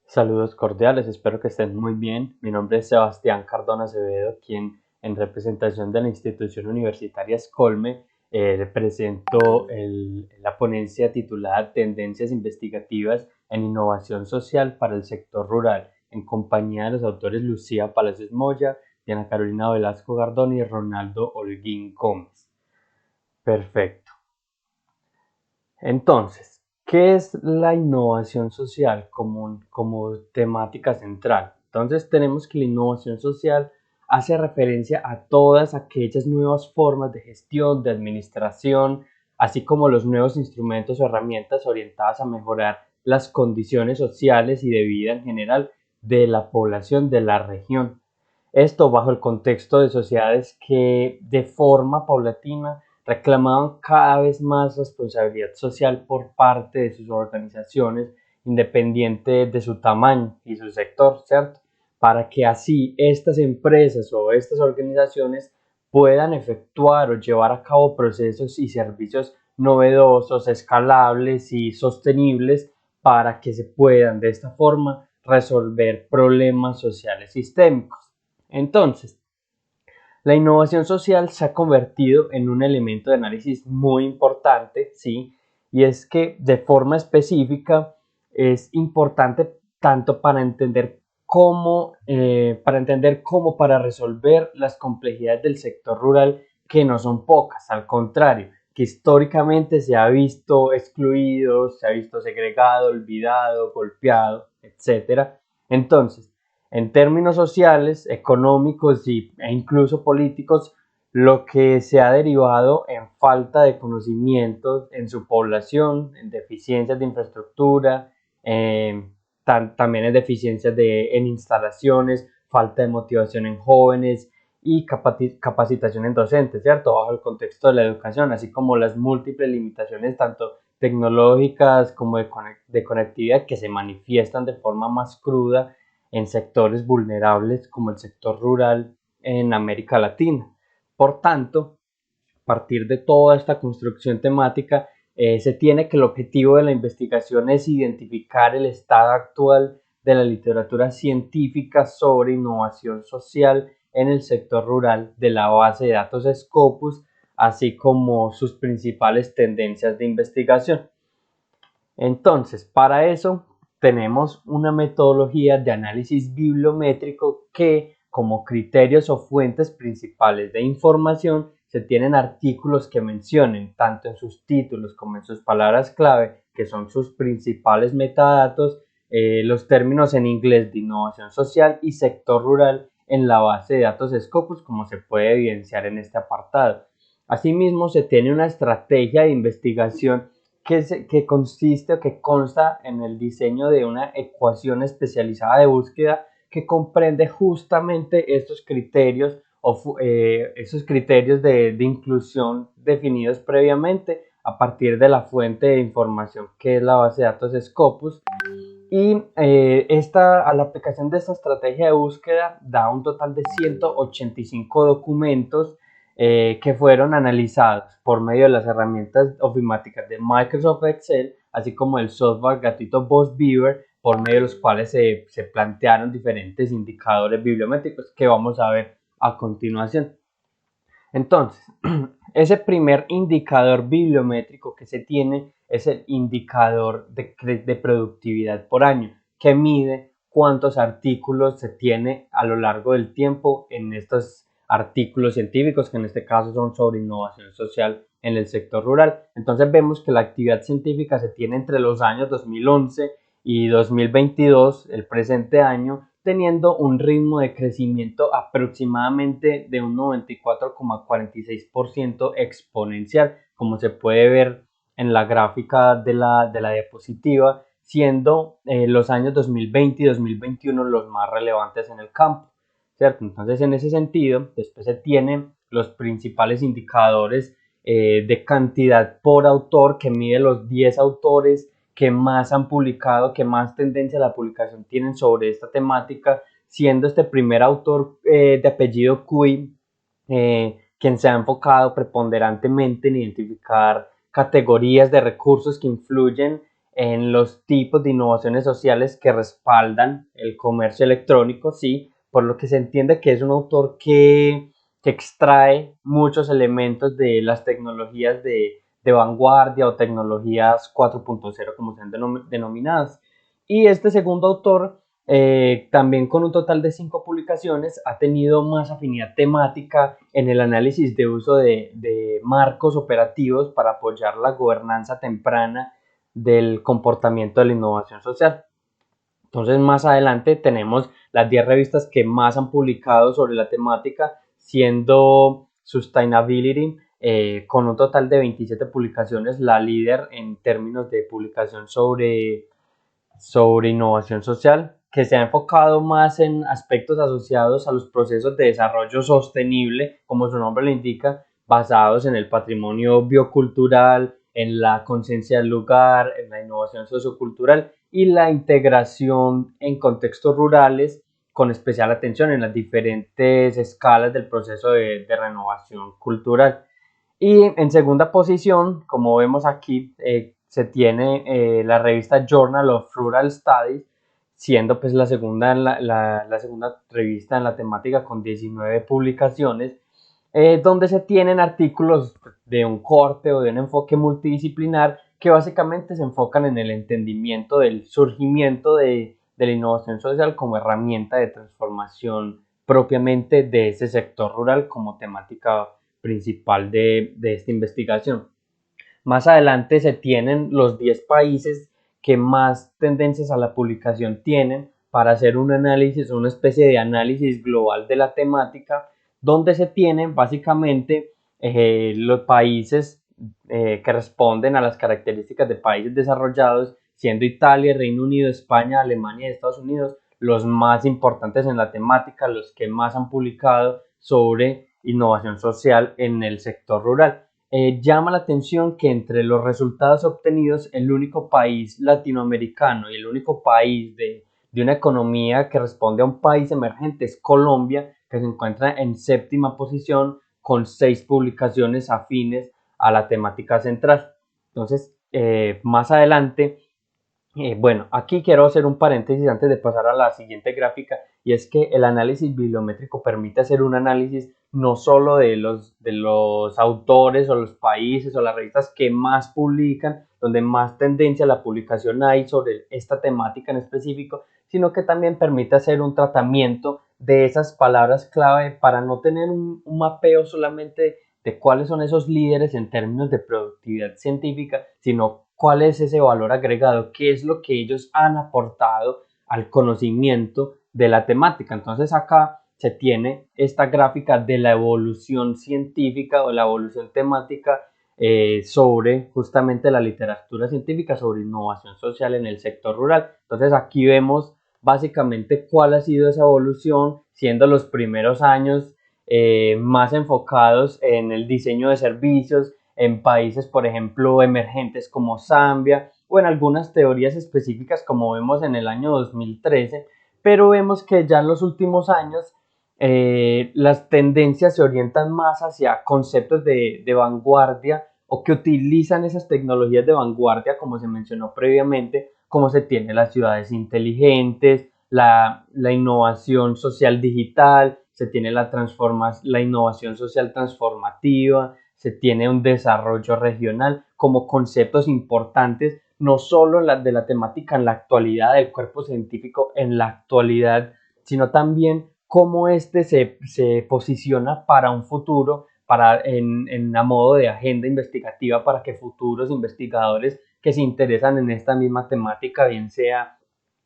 Saludos cordiales, espero que estén muy bien. Mi nombre es Sebastián Cardona Acevedo, quien en representación de la institución universitaria Escolme represento la ponencia titulada Tendencias investigativas en innovación social para el sector rural, en compañía de los autores Lucía Palacios Moya, Diana Carolina Velasco Gardón y Ronaldo Holguín Gómez. Perfecto. Entonces, ¿qué es la innovación social como temática central? Entonces, tenemos que la innovación social hace referencia a todas aquellas nuevas formas de gestión, de administración, así como los nuevos instrumentos o herramientas orientadas a mejorar las condiciones sociales y de vida en general de la población de la región. Esto bajo el contexto de sociedades que de forma paulatina reclamaban cada vez más responsabilidad social por parte de sus organizaciones, independiente de su tamaño y su sector, ¿cierto? Para que así estas empresas o estas organizaciones puedan efectuar o llevar a cabo procesos y servicios novedosos, escalables y sostenibles para que se puedan de esta forma resolver problemas sociales sistémicos. Entonces, la innovación social se ha convertido en un elemento de análisis muy importante, ¿sí? Y es que de forma específica es importante tanto para entender cómo para resolver las complejidades del sector rural, que no son pocas, al contrario, que históricamente se ha visto excluido, se ha visto segregado, olvidado, golpeado, etcétera. Entonces, en términos sociales, económicos e incluso políticos, lo que se ha derivado en falta de conocimientos en su población, en deficiencias de infraestructura, también en deficiencias en instalaciones, falta de motivación en jóvenes y capacitación en docentes, ¿cierto? Bajo el contexto de la educación, así como las múltiples limitaciones tanto tecnológicas como de conectividad que se manifiestan de forma más cruda en sectores vulnerables como el sector rural en América Latina. Por tanto, a partir de toda esta construcción temática, se tiene que el objetivo de la investigación es identificar el estado actual de la literatura científica sobre innovación social en el sector rural de la base de datos Scopus, así como sus principales tendencias de investigación. Entonces, para eso tenemos una metodología de análisis bibliométrico que, como criterios o fuentes principales de información, se tienen artículos que mencionen tanto en sus títulos como en sus palabras clave, que son sus principales metadatos, los términos en inglés de innovación social y sector rural en la base de datos Scopus, como se puede evidenciar en este apartado. Asimismo, se tiene una estrategia de investigación que consiste o que consta en el diseño de una ecuación especializada de búsqueda que comprende justamente estos criterios esos criterios de inclusión definidos previamente a partir de la fuente de información que es la base de datos Scopus. Y a la aplicación de esta estrategia de búsqueda da un total de 185 documentos que fueron analizados por medio de las herramientas ofimáticas de Microsoft Excel, así como el software gatito Boss Beaver, por medio de los cuales se plantearon diferentes indicadores bibliométricos que vamos a ver a continuación. Entonces, ese primer indicador bibliométrico que se tiene es el indicador de productividad por año, que mide cuántos artículos se tiene a lo largo del tiempo en estos artículos científicos, que en este caso son sobre innovación social en el sector rural. Entonces vemos que la actividad científica se tiene entre los años 2011 y 2022, el presente año, teniendo un ritmo de crecimiento aproximadamente de un 94,46% exponencial, como se puede ver en la gráfica de la diapositiva, siendo los años 2020 y 2021 los más relevantes en el campo, ¿cierto? Entonces, en ese sentido, después se tienen los principales indicadores de cantidad por autor, que mide los 10 autores que más han publicado, que más tendencia a la publicación tienen sobre esta temática, siendo este primer autor de apellido Cui quien se ha enfocado preponderantemente en identificar categorías de recursos que influyen en los tipos de innovaciones sociales que respaldan el comercio electrónico, sí, por lo que se entiende que es un autor que extrae muchos elementos de las tecnologías de vanguardia o tecnologías 4.0, como sean denominadas. Y este segundo autor, también con un total de 5 publicaciones, ha tenido más afinidad temática en el análisis de uso de marcos operativos para apoyar la gobernanza temprana del comportamiento de la innovación social. Entonces, más adelante tenemos las 10 revistas que más han publicado sobre la temática, siendo Sustainability, con un total de 27 publicaciones, la líder en términos de publicación sobre innovación social, que se ha enfocado más en aspectos asociados a los procesos de desarrollo sostenible, como su nombre lo indica, basados en el patrimonio biocultural, en la conciencia del lugar, en la innovación sociocultural y la integración en contextos rurales, con especial atención en las diferentes escalas del proceso de renovación cultural. Y en segunda posición, como vemos aquí, se tiene la revista Journal of Rural Studies, siendo pues la segunda, la segunda revista en la temática con 19 publicaciones, donde se tienen artículos de un corte o de un enfoque multidisciplinar que básicamente se enfocan en el entendimiento del surgimiento de la innovación social como herramienta de transformación propiamente de ese sector rural como temática principal de esta investigación. Más adelante se tienen los 10 países que más tendencias a la publicación tienen para hacer un análisis, una especie de análisis global de la temática, donde se tienen básicamente los países que responden a las características de países desarrollados, siendo Italia, Reino Unido, España, Alemania y Estados Unidos los más importantes en la temática, los que más han publicado sobre innovación social en el sector rural. Llama la atención que entre los resultados obtenidos, el único país latinoamericano y el único país de una economía que responde a un país emergente es Colombia, que se encuentra en séptima posición con 6 publicaciones afines a la temática central. Entonces, más adelante, bueno, aquí quiero hacer un paréntesis antes de pasar a la siguiente gráfica, y es que el análisis bibliométrico permite hacer un análisis no solo de los autores o los países o las revistas que más publican, donde más tendencia a la publicación hay sobre esta temática en específico, sino que también permite hacer un tratamiento de esas palabras clave para no tener un mapeo solamente de cuáles son esos líderes en términos de productividad científica, sino cuál es ese valor agregado, qué es lo que ellos han aportado al conocimiento de la temática. Entonces acá se tiene esta gráfica de la evolución científica o la evolución temática sobre justamente la literatura científica sobre innovación social en el sector rural. Entonces aquí vemos básicamente cuál ha sido esa evolución, siendo los primeros años más enfocados en el diseño de servicios en países, por ejemplo, emergentes como Zambia, o en algunas teorías específicas como vemos en el año 2013, pero vemos que ya en los últimos años las tendencias se orientan más hacia conceptos de vanguardia o que utilizan esas tecnologías de vanguardia, como se mencionó previamente, como se tiene las ciudades inteligentes, la innovación social digital, se tiene la innovación social transformativa, se tiene un desarrollo regional como conceptos importantes, no solo de la temática en la actualidad del cuerpo científico en la actualidad, sino también cómo este se posiciona para un futuro, a modo de agenda investigativa para que futuros investigadores que se interesan en esta misma temática, bien sea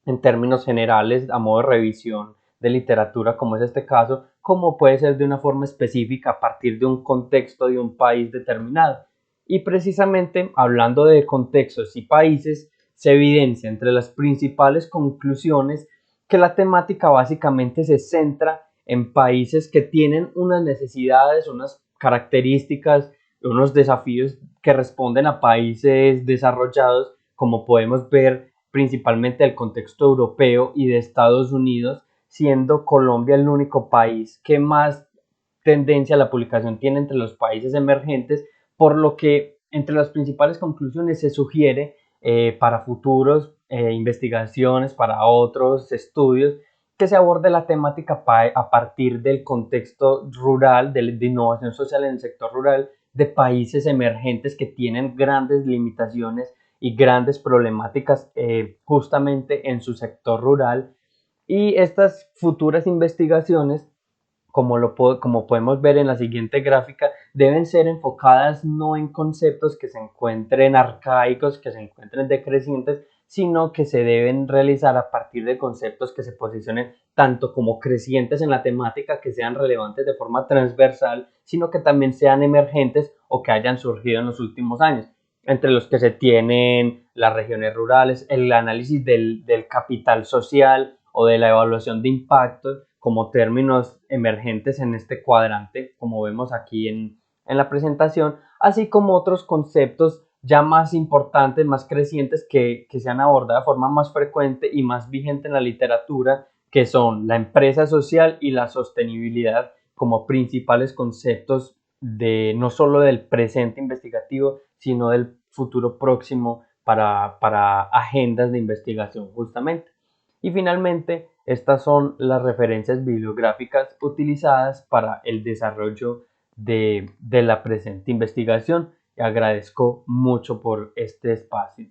en términos generales, a modo de revisión de literatura, como es este caso, como puede ser de una forma específica a partir de un contexto de un país determinado. Y precisamente hablando de contextos y países, se evidencia entre las principales conclusiones que la temática básicamente se centra en países que tienen unas necesidades, unas características, unos desafíos que responden a países desarrollados, como podemos ver principalmente del contexto europeo y de Estados Unidos, siendo Colombia el único país que más tendencia a la publicación tiene entre los países emergentes, por lo que entre las principales conclusiones se sugiere para futuros investigaciones, para otros estudios, que se aborde la temática a partir del contexto rural, de innovación social en el sector rural, de países emergentes que tienen grandes limitaciones y grandes problemáticas justamente en su sector rural. Y estas futuras investigaciones, como podemos ver en la siguiente gráfica, deben ser enfocadas no en conceptos que se encuentren arcaicos, que se encuentren decrecientes, sino que se deben realizar a partir de conceptos que se posicionen tanto como crecientes en la temática, que sean relevantes de forma transversal, sino que también sean emergentes o que hayan surgido en los últimos años, entre los que se tienen las regiones rurales, el análisis del capital social o de la evaluación de impacto como términos emergentes en este cuadrante, como vemos aquí en la presentación, así como otros conceptos ya más importantes, más crecientes, que se han abordado de forma más frecuente y más vigente en la literatura, que son la empresa social y la sostenibilidad como principales conceptos de no solo del presente investigativo, sino del futuro próximo para agendas de investigación justamente. Y finalmente, estas son las referencias bibliográficas utilizadas para el desarrollo de la presente investigación. Agradezco mucho por este espacio.